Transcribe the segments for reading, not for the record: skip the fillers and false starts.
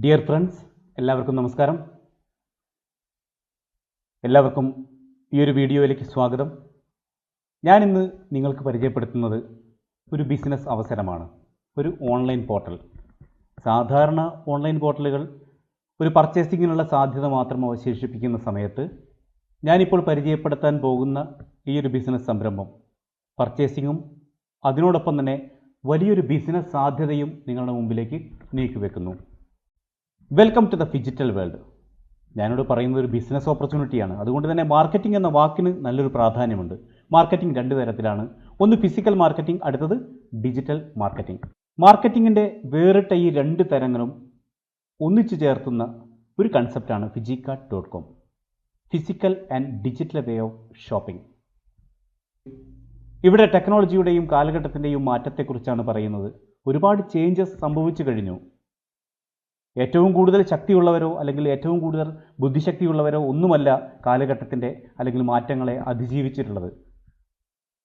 Dear friends, എല്ലാവർക്കും നമസ്കാരം. എല്ലാവർക്കും ഈ ഒരു വീഡിയോയിലേക്ക് സ്വാഗതം. ഞാനിന്ന് നിങ്ങൾക്ക് പരിചയപ്പെടുത്തുന്നത് ഒരു ബിസിനസ് അവസരമാണ്. ഒരു ഓൺലൈൻ പോർട്ടൽ. സാധാരണ ഓൺലൈൻ പോർട്ടലുകൾ ഒരു പർച്ചേസിങ്ങിനുള്ള സാധ്യത മാത്രം അവശേഷിപ്പിക്കുന്ന സമയത്ത് ഞാനിപ്പോൾ പരിചയപ്പെടുത്താൻ പോകുന്ന ഈ ഒരു ബിസിനസ് സംരംഭം പർച്ചേസിങ്ങും അതിനോടൊപ്പം തന്നെ വലിയൊരു ബിസിനസ് സാധ്യതയും നിങ്ങളുടെ മുമ്പിലേക്ക് നീക്കിവെക്കുന്നു. Welcome to the phygital world. ഞാനിവിടെ പറയുന്നത് ഒരു ബിസിനസ് ഓപ്പർച്യൂണിറ്റിയാണ്. അതുകൊണ്ട് തന്നെ മാർക്കറ്റിംഗ് എന്ന വാക്കിന് നല്ലൊരു പ്രാധാന്യമുണ്ട്. മാർക്കറ്റിംഗ് രണ്ട് തരത്തിലാണ്. ഒന്ന് ഫിസിക്കൽ മാർക്കറ്റിംഗ്, അടുത്തത് ഡിജിറ്റൽ മാർക്കറ്റിംഗ്. മാർക്കറ്റിങ്ങിൻ്റെ വേറിട്ട ഈ രണ്ട് തരങ്ങളും ഒന്നിച്ചു ചേർത്തുന്ന ഒരു കൺസെപ്റ്റാണ് Fijicat.com. Physical and digital way of shopping. ഇവിടെ ടെക്നോളജിയുടെയും കാലഘട്ടത്തിൻ്റെയും മാറ്റത്തെക്കുറിച്ചാണ് പറയുന്നത്. ഒരുപാട് ചേഞ്ചസ് സംഭവിച്ചു കഴിഞ്ഞു. ഏറ്റവും കൂടുതൽ ശക്തിയുള്ളവരോ അല്ലെങ്കിൽ ഏറ്റവും കൂടുതൽ ബുദ്ധിശക്തിയുള്ളവരോ ഒന്നുമല്ല കാലഘട്ടത്തിൻ്റെ അല്ലെങ്കിൽ മാറ്റങ്ങളെ അതിജീവിച്ചിട്ടുള്ളത്.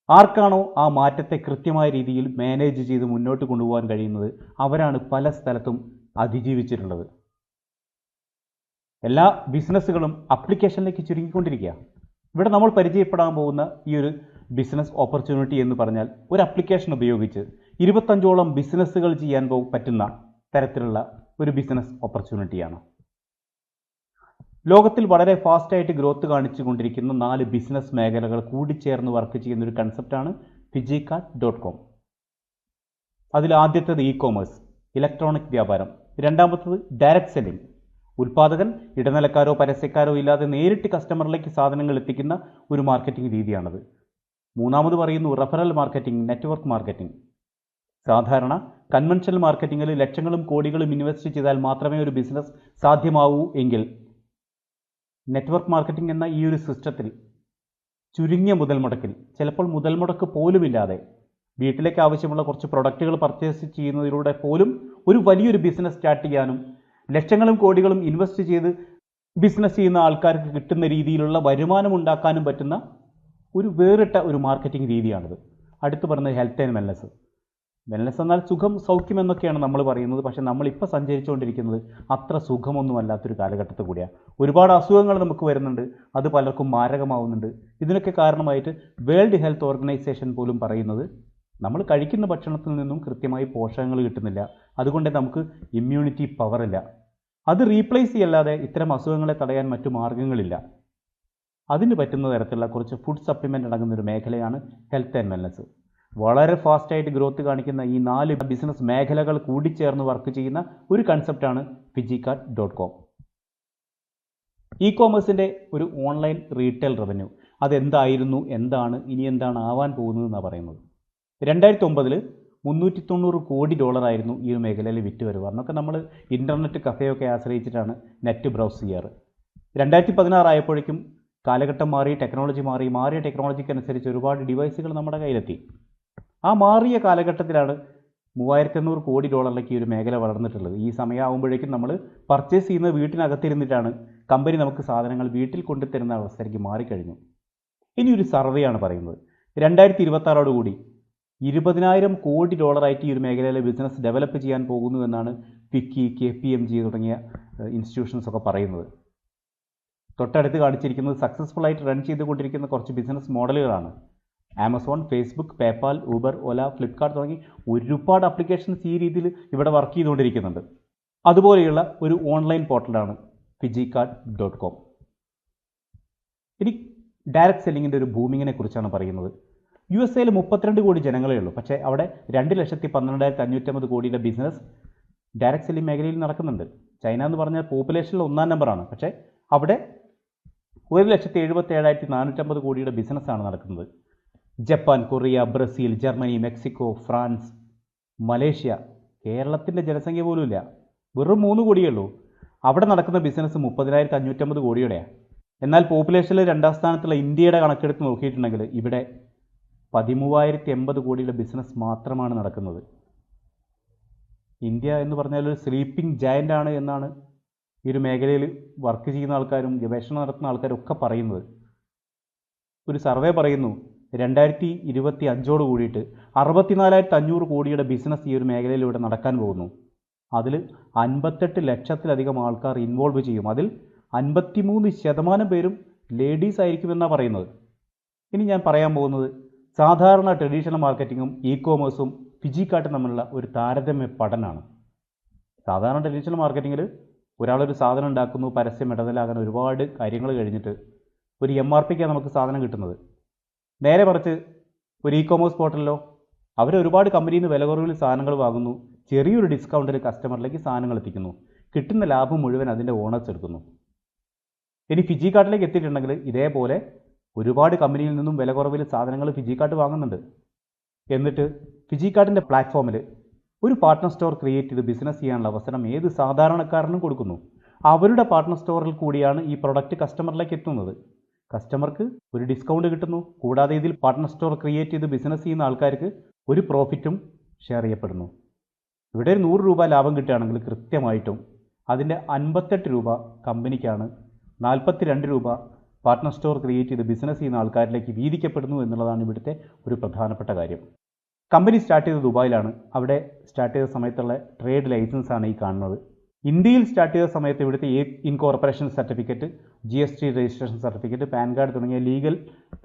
ആർക്കാണോ ആ മാറ്റത്തെ കൃത്യമായ രീതിയിൽ മാനേജ് ചെയ്ത് മുന്നോട്ട് കൊണ്ടുപോകാൻ കഴിയുന്നത് അവരാണ് പല സ്ഥലത്തും അതിജീവിച്ചിട്ടുള്ളത്. എല്ലാ ബിസിനസ്സുകളും അപ്ലിക്കേഷനിലേക്ക് ചുരുങ്ങിക്കൊണ്ടിരിക്കുക. ഇവിടെ നമ്മൾ പരിചയപ്പെടാൻ പോകുന്ന ഈ ഒരു ബിസിനസ് ഓപ്പർച്യൂണിറ്റി എന്ന് പറഞ്ഞാൽ ഒരു അപ്ലിക്കേഷൻ ഉപയോഗിച്ച് 25ഓളം ബിസിനസ്സുകൾ ചെയ്യാൻ പറ്റുന്ന തരത്തിലുള്ള ഒരു ബിസിനസ് ഓപ്പർച്യൂണിറ്റിയാണ്. ലോകത്തിൽ വളരെ ഫാസ്റ്റായിട്ട് ഗ്രോത്ത് കാണിച്ചു കൊണ്ടിരിക്കുന്ന 4 ബിസിനസ് മേഖലകൾ കൂടിച്ചേർന്ന് വർക്ക് ചെയ്യുന്ന ഒരു കൺസെപ്റ്റാണ് Fijicat.com. അതിൽ ആദ്യത്തേത് ഇ-കോമേഴ്സ്, ഇലക്ട്രോണിക് വ്യാപാരം. രണ്ടാമത്തത് ഡയറക്റ്റ് സെല്ലിംഗ്, ഉൽപ്പാദകൻ ഇടനിലക്കാരോ പരസ്യക്കാരോ ഇല്ലാതെ നേരിട്ട് കസ്റ്റമറിലേക്ക് സാധനങ്ങൾ എത്തിക്കുന്ന ഒരു മാർക്കറ്റിംഗ് രീതിയാണത്. മൂന്നാമത് പറയുന്നു റെഫറൽ മാർക്കറ്റിംഗ്, നെറ്റ്വർക്ക് മാർക്കറ്റിംഗ്. സാധാരണ കൺവെൻഷണൽ മാർക്കറ്റിങ്ങിൽ ലക്ഷങ്ങളും കോടികളും ഇൻവെസ്റ്റ് ചെയ്താൽ മാത്രമേ ഒരു ബിസിനസ് സാധ്യമാവൂ എങ്കിൽ നെറ്റ്വർക്ക് മാർക്കറ്റിംഗ് എന്ന ഈ ഒരു സിസ്റ്റത്തിൽ ചുരുങ്ങിയ മുതൽ മുടക്കിൽ, ചിലപ്പോൾ മുതൽ മുടക്ക് പോലുമില്ലാതെ വീട്ടിലേക്ക് ആവശ്യമുള്ള കുറച്ച് പ്രൊഡക്റ്റുകൾ പർച്ചേസ് ചെയ്യുന്നതിലൂടെ പോലും ഒരു വലിയൊരു ബിസിനസ് സ്റ്റാർട്ട് ചെയ്യാനും ലക്ഷങ്ങളും കോടികളും ഇൻവെസ്റ്റ് ചെയ്ത് ബിസിനസ് ചെയ്യുന്ന ആൾക്കാർക്ക് കിട്ടുന്ന രീതിയിലുള്ള വരുമാനം ഉണ്ടാക്കാനും പറ്റുന്ന ഒരു വേറിട്ട ഒരു മാർക്കറ്റിംഗ് രീതിയാണിത്. അടുത്ത് പറഞ്ഞത് ഹെൽത്ത് ആൻഡ് വെൽനസ്. വെൽനസ് എന്നാൽ സുഖം, സൗഖ്യം എന്നൊക്കെയാണ് നമ്മൾ പറയുന്നത്. പക്ഷേ നമ്മളിപ്പോൾ സഞ്ചരിച്ചുകൊണ്ടിരിക്കുന്നത് അത്ര സുഖമൊന്നുമല്ലാത്തൊരു കാലഘട്ടത്തിൽ കൂടിയാണ്. ഒരുപാട് അസുഖങ്ങൾ നമുക്ക് വരുന്നുണ്ട്. അത് പലർക്കും മാരകമാവുന്നുണ്ട്. ഇതിനൊക്കെ കാരണമായിട്ട് വേൾഡ് ഹെൽത്ത് ഓർഗനൈസേഷൻ പോലും പറയുന്നത് നമ്മൾ കഴിക്കുന്ന ഭക്ഷണത്തിൽ നിന്നും കൃത്യമായി പോഷകങ്ങൾ കിട്ടുന്നില്ല. അതുകൊണ്ട് നമുക്ക് ഇമ്മ്യൂണിറ്റി പവറില്ല. അത് റീപ്ലേസ് ചെയ്യല്ലാതെ ഇത്തരം അസുഖങ്ങളെ തടയാൻ മറ്റു മാർഗ്ഗങ്ങളില്ല. അതിന് പറ്റുന്ന തരത്തിലുള്ള കുറച്ച് ഫുഡ് സപ്ലിമെൻ്റ് അടങ്ങുന്നൊരു മേഖലയാണ് ഹെൽത്ത് ആൻഡ് വെൽനസ്. വളരെ ഫാസ്റ്റായിട്ട് ഗ്രോത്ത് കാണിക്കുന്ന ഈ 4 ബിസിനസ് മേഖലകൾ കൂടിച്ചേർന്ന് വർക്ക് ചെയ്യുന്ന ഒരു കൺസെപ്റ്റാണ് Fijicat.com. ഇ-കോമേഴ്സിൻ്റെ ഒരു ഓൺലൈൻ റീറ്റെയിൽ റവന്യൂ അതെന്തായിരുന്നു, എന്താണ്, ഇനി എന്താണ് ആവാൻ പോകുന്നതെന്നാണ് പറയുന്നത്. 2009 $390 കോടി ആയിരുന്നു ഈ ഒരു മേഖലയിൽ വിറ്റുവരവ്. അന്നൊക്കെ നമ്മൾ ഇൻ്റർനെറ്റ് കഫേയൊക്കെ ആശ്രയിച്ചിട്ടാണ് നെറ്റ് ബ്രൗസ് ചെയ്യാറ്. 2016 ആയപ്പോഴേക്കും കാലഘട്ടം മാറി, ടെക്നോളജി മാറി. മാറിയ ടെക്നോളജിക്കനുസരിച്ച് ഒരുപാട് ഡിവൈസുകൾ നമ്മുടെ കയ്യിലെത്തി. ആ മാറിയ കാലഘട്ടത്തിലാണ് $3800 കോടി ഈ ഒരു മേഖല വളർന്നിട്ടുള്ളത്. ഈ സമയമാകുമ്പോഴേക്കും നമ്മൾ പർച്ചേസ് ചെയ്യുന്നത് വീട്ടിനകത്തിരുന്നിട്ടാണ്. കമ്പനി നമുക്ക് സാധനങ്ങൾ വീട്ടിൽ കൊണ്ടുതരുന്ന അവസ്ഥയിലേക്ക് മാറിക്കഴിഞ്ഞു. ഇനി ഒരു സർവേയാണ് പറയുന്നത് 2026 കൂടി $20,000 കോടി ആയിട്ട് ഈ ഒരു മേഖലയിലെ ബിസിനസ് ഡെവലപ്പ് ചെയ്യാൻ പോകുന്നു എന്നാണ് ഫിക്കി, KPMG തുടങ്ങിയ ഇൻസ്റ്റിറ്റ്യൂഷൻസ് ഒക്കെ പറയുന്നത്. തൊട്ടടുത്ത് കാണിച്ചിരിക്കുന്നത് സക്സസ്ഫുൾ ആയിട്ട് റൺ ചെയ്തുകൊണ്ടിരിക്കുന്ന കുറച്ച് ബിസിനസ് മോഡലുകളാണ്. Amazon, Facebook, PayPal, Uber, Ola, Flipkart തുടങ്ങി ഒരുപാട് ആപ്ലിക്കേഷൻസ് ഈ രീതിയിൽ ഇവിടെ വർക്ക് ചെയ്തുകൊണ്ടിരിക്കുന്നുണ്ട്. അതുപോലെയുള്ള ഒരു ഓൺലൈൻ പോർട്ടലാണ് Fijicat.com. ഇനി ഡയറക്റ്റ് സെല്ലിങ്ങിൻ്റെ ഒരു ബൂമിങ്ങിനെ കുറിച്ചാണ് പറയുന്നത്. USA 32 കോടി ജനങ്ങളേ ഉള്ളൂ. പക്ഷേ അവിടെ 2,12,550 കോടിയുടെ ബിസിനസ് ഡയറക്റ്റ് സെല്ലിംഗ് മേഖലയിൽ നടക്കുന്നുണ്ട്. ചൈന എന്ന് പറഞ്ഞാൽ പോപ്പുലേഷനിൽ 1ാം നമ്പറാണ്. പക്ഷേ അവിടെ 1,77,450 കോടിയുടെ ബിസിനസ്സാണ് നടക്കുന്നത്. Japan, Korea, Brazil, Germany, Mexico, France, Malaysia, കേരളത്തിൻ്റെ ജനസംഖ്യ പോലുമില്ല, വെറും 3 കോടിയേ ഉള്ളൂ. അവിടെ നടക്കുന്ന ബിസിനസ് 30,550 കോടിയുടെയാണ്. എന്നാൽ പോപ്പുലേഷനിൽ 2ാം സ്ഥാനത്തുള്ള ഇന്ത്യയുടെ കണക്കെടുത്ത് നോക്കിയിട്ടുണ്ടെങ്കിൽ ഇവിടെ 13,080 കോടിയുടെ ബിസിനസ് മാത്രമാണ് നടക്കുന്നത്. ഇന്ത്യ എന്ന് പറഞ്ഞാൽ ഒരു സ്ലീപ്പിംഗ് ജയൻ്റ് ആണ് എന്നാണ് ഈ ഒരു മേഖലയിൽ വർക്ക് ചെയ്യുന്ന ആൾക്കാരും ഗവേഷണം നടത്തുന്ന ആൾക്കാരും ഒക്കെ പറയുന്നത്. ഒരു സർവേ പറയുന്നു 2025 കൂടിയിട്ട് 64,500 കോടിയുടെ ബിസിനസ് ഈ ഒരു മേഖലയിലൂടെ നടക്കാൻ പോകുന്നു. അതിൽ 58 ലക്ഷത്തിലധികം ആൾക്കാർ ഇൻവോൾവ് ചെയ്യും. അതിൽ 53% പേരും ലേഡീസ് ആയിരിക്കുമെന്നാണ് പറയുന്നത്. ഇനി ഞാൻ പറയാൻ പോകുന്നത് സാധാരണ ട്രഡീഷണൽ മാർക്കറ്റിങ്ങും ഇ കോമേഴ്സും ഫിജിക്കാർട്ടും തമ്മിലുള്ള ഒരു താരതമ്യ പഠനമാണ്. സാധാരണ ട്രഡീഷണൽ മാർക്കറ്റിങ്ങിൽ ഒരാളൊരു സാധനം ഉണ്ടാക്കുന്നു, പരസ്യം ഇടനിലാകാൻ ഒരുപാട് കാര്യങ്ങൾ കഴിഞ്ഞിട്ട് ഒരു MRPക്കാണ് നമുക്ക് സാധനം കിട്ടുന്നത്. നേരെ മറിച്ച് ഒരു ഇ കോമേഴ്സ് പോർട്ടലിലോ അവർ ഒരുപാട് കമ്പനിയിൽ നിന്ന് വില കുറവിൽ സാധനങ്ങൾ വാങ്ങുന്നു, ചെറിയൊരു ഡിസ്കൗണ്ടിൽ കസ്റ്റമറിലേക്ക് സാധനങ്ങൾ എത്തിക്കുന്നു, കിട്ടുന്ന ലാഭം മുഴുവൻ അതിൻ്റെ ഓണേഴ്സ് എടുക്കുന്നു. ഇനി ഫിജിക്കാർട്ടിലേക്ക് എത്തിയിട്ടുണ്ടെങ്കിൽ ഇതേപോലെ ഒരുപാട് കമ്പനിയിൽ നിന്നും വില കുറവിൽ സാധനങ്ങൾ ഫിജിക്കാർട്ട് വാങ്ങുന്നുണ്ട്. എന്നിട്ട് ഫിജിക്കാർട്ടിൻ്റെ പ്ലാറ്റ്ഫോമിൽ ഒരു പാർട്ട്ണർ സ്റ്റോർ ക്രിയേറ്റ് ചെയ്ത് ബിസിനസ് ചെയ്യാനുള്ള അവസരം ഏത് സാധാരണക്കാരനും കൊടുക്കുന്നു. അവരുടെ പാർട്ട്ണർ സ്റ്റോറിൽ കൂടിയാണ് ഈ പ്രൊഡക്റ്റ് കസ്റ്റമറിലേക്ക് എത്തുന്നത്. കസ്റ്റമർക്ക് ഒരു ഡിസ്കൗണ്ട് കിട്ടുന്നു, കൂടാതെ ഇതിൽ പാർട്ട്ണർ സ്റ്റോർ ക്രിയേറ്റ് ചെയ്ത് ബിസിനസ് ചെയ്യുന്ന ആൾക്കാർക്ക് ഒരു പ്രോഫിറ്റും ഷെയർ ചെയ്യപ്പെടുന്നു. ഇവിടെ ഒരു 100 രൂപ ലാഭം കിട്ടുകയാണെങ്കിൽ കൃത്യമായിട്ടും അതിൻ്റെ 58 രൂപ കമ്പനിക്കാണ്, 42 രൂപ പാർട്ട്ണർ സ്റ്റോർ ക്രിയേറ്റ് ചെയ്ത് ബിസിനസ് ചെയ്യുന്ന ആൾക്കാരിലേക്ക് വീതിക്കപ്പെടുന്നു എന്നുള്ളതാണ് ഇവിടുത്തെ ഒരു പ്രധാനപ്പെട്ട കാര്യം. കമ്പനി സ്റ്റാർട്ട് ചെയ്തത് ദുബായിലാണ്. അവിടെ സ്റ്റാർട്ട് ചെയ്ത സമയത്തുള്ള ട്രേഡ് ലൈസൻസ് ആണ് ഈ കാണുന്നത്. ഇന്ത്യയിൽ സ്റ്റാർട്ട് ചെയ്ത സമയത്ത് ഇവിടുത്തെ incorporation certificate, GST registration certificate, pan card തുടങ്ങിയ ലീഗൽ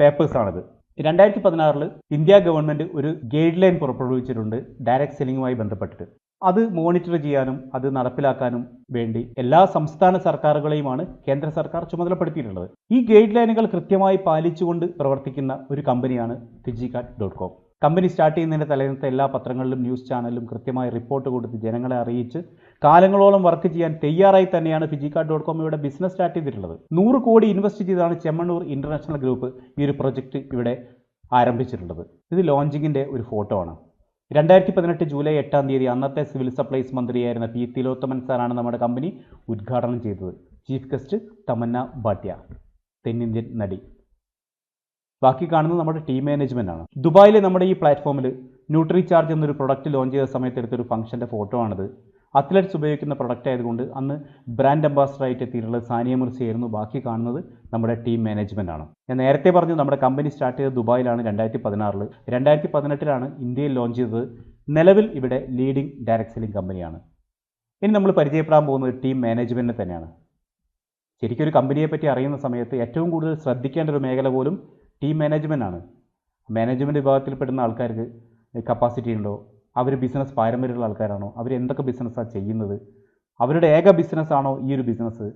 പേപ്പേഴ്സാണിത്. 2016 ഇന്ത്യ ഗവൺമെൻറ് ഒരു ഗൈഡ് ലൈൻ പുറപ്പെടുവിച്ചിട്ടുണ്ട് ഡയറക്റ്റ് സെല്ലിങ്ങുമായി ബന്ധപ്പെട്ടിട്ട്. അത് മോണിറ്റർ ചെയ്യാനും അത് നടപ്പിലാക്കാനും വേണ്ടി എല്ലാ സംസ്ഥാന സർക്കാരുകളെയുമാണ് കേന്ദ്ര സർക്കാർ ചുമതലപ്പെടുത്തിയിട്ടുള്ളത്. ഈ ഗൈഡ് ലൈനുകൾ കൃത്യമായി പാലിച്ചുകൊണ്ട് പ്രവർത്തിക്കുന്ന ഒരു കമ്പനിയാണ് ഫിജിക്കാർട്ട്.com. കമ്പനി സ്റ്റാർട്ട് ചെയ്യുന്നതിൻ്റെ തലേന്നത്തെ എല്ലാ പത്രങ്ങളിലും ന്യൂസ് ചാനലിലും കൃത്യമായി റിപ്പോർട്ട് കൊടുത്ത് ജനങ്ങളെ അറിയിച്ച് കാലങ്ങളോളം വർക്ക് ചെയ്യാൻ തയ്യാറായി തന്നെയാണ് ഫിജിക്കാർട്ട്.com ഇവിടെ ബിസിനസ് സ്റ്റാർട്ട് ചെയ്തിട്ടുള്ളത്. 100 കോടി ഇൻവെസ്റ്റ് ചെയ്താണ് ചെമ്മണ്ണൂർ ഇൻ്റർനാഷണൽ ഗ്രൂപ്പ് ഈ ഒരു പ്രൊജക്റ്റ് ഇവിടെ ആരംഭിച്ചിട്ടുള്ളത്. ഇത് ലോഞ്ചിങ്ങിൻ്റെ ഒരു ഫോട്ടോ ആണ്. 2018 ജൂലൈ 8-ാം തീയതി അന്നത്തെ സിവിൽ സപ്ലൈസ് മന്ത്രിയായിരുന്ന P. തിലോത്തമൻ സാറാണ് നമ്മുടെ കമ്പനി ഉദ്ഘാടനം ചെയ്തത്. ചീഫ് ഗസ്റ്റ് തമന്ന ഭാട്ടിയ, തെന്നിന്ത്യൻ നടി. ബാക്കി കാണുന്നത് നമ്മുടെ ടീം മാനേജ്മെൻ്റ് ആണ്. ദുബായിലെ നമ്മുടെ ഈ പ്ലാറ്റ്ഫോമിൽ ന്യൂട്രി ചാർജ് എന്നൊരു പ്രൊഡക്റ്റ് ലോഞ്ച് ചെയ്ത സമയത്ത് എടുത്തൊരു ഫംഗ്ഷൻ്റെ ഫോട്ടോ ആണിത്. അത്ലറ്റ്സ് ഉപയോഗിക്കുന്ന പ്രൊഡക്റ്റ് ആയതുകൊണ്ട് അന്ന് ബ്രാൻഡ് അംബാസഡറായിട്ട് എത്തിയിട്ടുള്ളത് സാനിയ മിർസി ആയിരുന്നു. ബാക്കി കാണുന്നത് നമ്മുടെ ടീം മാനേജ്മെൻ്റ് ആണ്. ഞാൻ നേരത്തെ പറഞ്ഞു നമ്മുടെ കമ്പനി സ്റ്റാർട്ട് ചെയ്തത് ദുബായിലാണ് 2016. 2018 ഇന്ത്യയിൽ ലോഞ്ച് ചെയ്തത്. നിലവിൽ ഇവിടെ ലീഡിംഗ് ഡയറക്റ്റ് സെല്ലിംഗ് കമ്പനിയാണ്. ഇനി നമ്മൾ പരിചയപ്പെടാൻ പോകുന്നത് ടീം മാനേജ്മെൻറ്റിനെ തന്നെയാണ്. ശരിക്കും ഒരു കമ്പനിയെ പറ്റി അറിയുന്ന സമയത്ത് ഏറ്റവും കൂടുതൽ ശ്രദ്ധിക്കേണ്ട ഒരു മേഖല പോലും ടീം മാനേജ്മെൻ്റ് ആണ്. മാനേജ്മെൻറ്റ് വിഭാഗത്തിൽപ്പെടുന്ന ആൾക്കാർക്ക് കപ്പാസിറ്റി ഉണ്ടോ, അവർ ബിസിനസ് പാരമ്പര്യമുള്ള ആൾക്കാരാണോ, അവർ എന്തൊക്കെ ബിസിനസ്സാണ് ചെയ്യുന്നത്, അവരുടെ ഏക ബിസിനസ്സാണോ ഈ ഒരു ബിസിനസ്,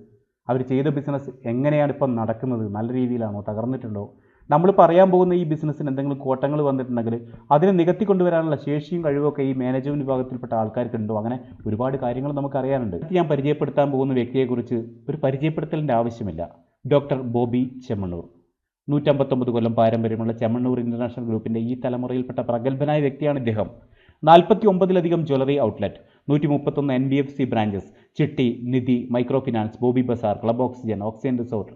അവർ ചെയ്ത ബിസിനസ് എങ്ങനെയാണ് ഇപ്പം നടക്കുന്നത്, നല്ല രീതിയിലാണോ, തകർന്നിട്ടുണ്ടോ, നമ്മൾ പറയാൻ പോകുന്ന ഈ ബിസിനസ്സിന് എന്തെങ്കിലും കോട്ടങ്ങൾ വന്നിട്ടുണ്ടെങ്കിൽ അതിനെ നികത്തിക്കൊണ്ടുവരാനുള്ള ശേഷിയും കഴിവൊക്കെ ഈ മാനേജ്മെൻറ്റ് വിഭാഗത്തിൽപ്പെട്ട ആൾക്കാർക്കുണ്ടോ, അങ്ങനെ ഒരുപാട് കാര്യങ്ങൾ നമുക്കറിയാനുണ്ട്. ഞാൻ പരിചയപ്പെടുത്താൻ പോകുന്ന വ്യക്തിയെക്കുറിച്ച് ഒരു പരിചയപ്പെടുത്തലിൻ്റെ ആവശ്യമില്ല. ഡോക്ടർ ബോബി ചെമ്മണ്ണൂർ. 159 കൊല്ലം പാരമ്പര്യമുള്ള ചെമ്മണ്ണൂർ ഇൻ്റർനാഷണൽ ഗ്രൂപ്പിൻ്റെ ഈ തലമുറയിൽപ്പെട്ട പ്രഗത്ഭനായ വ്യക്തിയാണ് ഇദ്ദേഹം. 49ലധികം ജ്വല്ലറി ഔട്ട്ലെറ്റ്, 131 NBFC ബ്രാഞ്ചസ്, ചിട്ടി, നിധി, micro finance, Boby Bazaar, club oxygen, oxygen resort,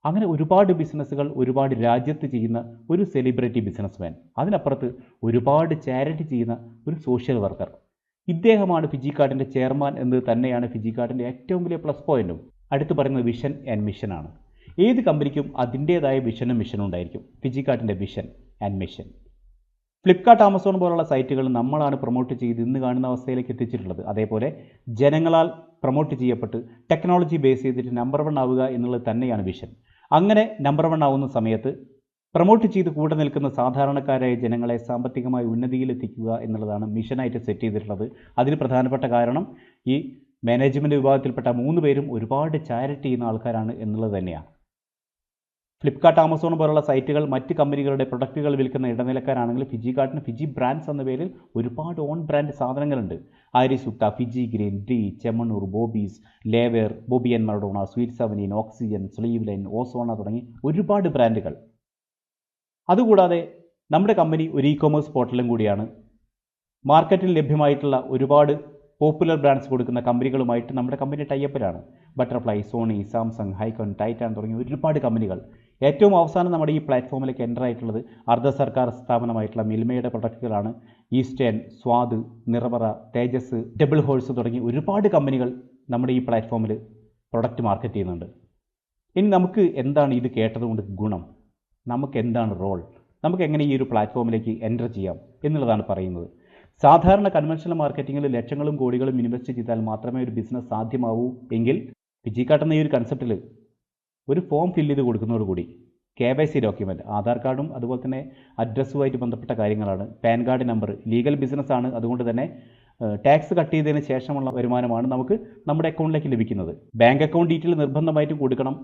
അങ്ങനെ ഒരുപാട് ബിസിനസ്സുകൾ ഒരുപാട് രാജ്യത്ത് ചെയ്യുന്ന ഒരു സെലിബ്രിറ്റി ബിസിനസ്മാൻ. അതിനപ്പുറത്ത് ഒരുപാട് ചാരിറ്റി ചെയ്യുന്ന ഒരു സോഷ്യൽ വർക്കർ. ഇദ്ദേഹമാണ് ഫിജിക്കാർട്ടിൻ്റെ ചെയർമാൻ എന്നത് തന്നെയാണ് ഫിജിക്കാർട്ടിൻ്റെ ഏറ്റവും വലിയ പ്ലസ് പോയിൻറ്റും. അടുത്ത് പറയുന്നത് വിഷൻ ആൻഡ് മിഷനാണ്. ഏത് കമ്പനിക്കും അതിൻ്റേതായ വിഷനും മിഷനും ഉണ്ടായിരിക്കും. ഫിജിക്കാർട്ടിൻ്റെ vision and mission Flipkart, Amazon പോലുള്ള സൈറ്റുകൾ നമ്മളാണ് പ്രൊമോട്ട് ചെയ്ത് ഇന്ന് കാണുന്ന അവസ്ഥയിലേക്ക് എത്തിച്ചിട്ടുള്ളത്. അതേപോലെ ജനങ്ങളാൽ പ്രൊമോട്ട് ചെയ്യപ്പെട്ട് ടെക്നോളജി ബേസ് ചെയ്തിട്ട് നമ്പർ 1 ആവുക എന്നുള്ളത് തന്നെയാണ് വിഷൻ. അങ്ങനെ നമ്പർ 1 ആവുന്ന സമയത്ത് പ്രൊമോട്ട് ചെയ്ത് കൂടെ നിൽക്കുന്ന സാധാരണക്കാരായ ജനങ്ങളെ സാമ്പത്തികമായി ഉന്നതിയിലെത്തിക്കുക എന്നുള്ളതാണ് മിഷനായിട്ട് സെറ്റ് ചെയ്തിട്ടുള്ളത്. അതിന് പ്രധാനപ്പെട്ട കാരണം ഈ മാനേജ്മെൻറ്റ് വിഭാഗത്തിൽപ്പെട്ട 3 പേരും ഒരുപാട് ചാരിറ്റി ചെയ്യുന്ന ആൾക്കാരാണ് എന്നുള്ളത് തന്നെയാണ്. ഫ്ലിപ്കാർട്ട്, ആമസോൺ പോലുള്ള സൈറ്റുകൾ മറ്റ് കമ്പനികളുടെ പ്രൊഡക്റ്റുകൾ വിൽക്കുന്ന ഇടനിലക്കാരാണെങ്കിൽ ഫിജിക്കാർട്ടിന് ഫിജി ബ്രാൻഡ്സ് എന്ന പേരിൽ ഒരുപാട് ഓൺ ബ്രാൻഡ് സാധനങ്ങളുണ്ട്. ആര്യസുക്ത, ഫിജി ഗ്രീൻ, ഡി, ചെമ്മണ്ണൂർ, ബോബീസ്, ലേവേർ, Boby and Maradona, sweet 17, oxygen, sleeve line, ഓസോണ തുടങ്ങി ഒരുപാട് ബ്രാൻഡുകൾ. അതുകൂടാതെ നമ്മുടെ കമ്പനി ഒരു ഇ കോമേഴ്സ് പോർട്ടലും കൂടിയാണ്. മാർക്കറ്റിൽ ലഭ്യമായിട്ടുള്ള ഒരുപാട് പോപ്പുലർ ബ്രാൻഡ്സ് കൊടുക്കുന്ന കമ്പനികളുമായിട്ട് നമ്മുടെ കമ്പനി ടൈപ്പിലാണ്. ബട്ടർഫ്ലൈ, സോണി, സാംസങ്, ഹൈക്കോൺ, ടൈറ്റാൻ തുടങ്ങിയ ഒരുപാട് കമ്പനികൾ. ഏറ്റവും അവസാനം നമ്മുടെ ഈ പ്ലാറ്റ്ഫോമിലേക്ക് എൻ്റർ ആയിട്ടുള്ളത് അർദ്ധ സർക്കാർ സ്ഥാപനമായിട്ടുള്ള മിൽമയുടെ പ്രൊഡക്റ്റുകളാണ്. ഈസ്റ്റേൺ, സ്വാദ്, നിറവറ, തേജസ്, ഡബിൾ ഹോഴ്സ് തുടങ്ങി ഒരുപാട് കമ്പനികൾ നമ്മുടെ ഈ പ്ലാറ്റ്ഫോമിൽ പ്രൊഡക്റ്റ് മാർക്കറ്റ് ചെയ്യുന്നുണ്ട്. ഇനി നമുക്ക് എന്താണ് ഇത് കേട്ടതുകൊണ്ട് ഗുണം, നമുക്ക് എന്താണ് റോൾ, നമുക്ക് എങ്ങനെ ഈ ഒരു പ്ലാറ്റ്ഫോമിലേക്ക് എൻ്റർ ചെയ്യാം എന്നുള്ളതാണ് പറയുന്നത്. സാധാരണ കൺവെൻഷണൽ മാർക്കറ്റിംഗിൽ ലക്ഷങ്ങളും കോടികളും ഇൻവെസ്റ്റ് ചെയ്താൽ മാത്രമേ ഒരു ബിസിനസ് സാധ്യമാവൂ എങ്കിൽ ഫിജിക്കാർട്ട് എന്ന ഈ ഒരു കൺസെപ്റ്റിൽ ഒരു ഫോം ഫില്ല് ചെയ്ത് കൊടുക്കുന്നതോടുകൂടി KYC ഡോക്യുമെൻറ്റ്, ആധാർ കാർഡും അതുപോലെ തന്നെ അഡ്രസ്സുമായിട്ട് ബന്ധപ്പെട്ട കാര്യങ്ങളാണ്, പാൻ കാർഡ് നമ്പർ, ലീഗൽ ബിസിനസ്സാണ്. അതുകൊണ്ട് തന്നെ ടാക്സ് കട്ട് ചെയ്തതിന് ശേഷമുള്ള വരുമാനമാണ് നമുക്ക് നമ്മുടെ അക്കൗണ്ടിലേക്ക് ലഭിക്കുന്നത്. ബാങ്ക് അക്കൗണ്ട് ഡീറ്റെയിൽ നിർബന്ധമായിട്ടും കൊടുക്കണം.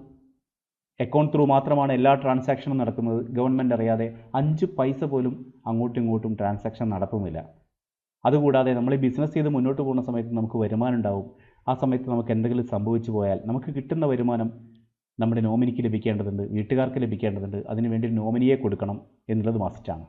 അക്കൗണ്ട് ത്രൂ മാത്രമാണ് എല്ലാ ട്രാൻസാക്ഷനും നടക്കുന്നത്. ഗവൺമെൻറ് അറിയാതെ 5 പൈസ പോലും അങ്ങോട്ടും ഇങ്ങോട്ടും ട്രാൻസാക്ഷൻ നടത്തുന്നില്ല. അതുകൂടാതെ നമ്മൾ ഈ ബിസിനസ് ചെയ്ത് മുന്നോട്ട് പോകുന്ന സമയത്ത് നമുക്ക് വരുമാനം ഉണ്ടാവും. ആ സമയത്ത് നമുക്ക് എന്തെങ്കിലും സംഭവിച്ചു പോയാൽ നമുക്ക് കിട്ടുന്ന വരുമാനം നമ്മുടെ നോമിനിക്ക് ലഭിക്കേണ്ടതുണ്ട്, വീട്ടുകാർക്ക് ലഭിക്കേണ്ടതുണ്ട്. അതിനുവേണ്ടി നോമിനിയെ കൊടുക്കണം എന്നുള്ളത് മസ്റ്റാണ്.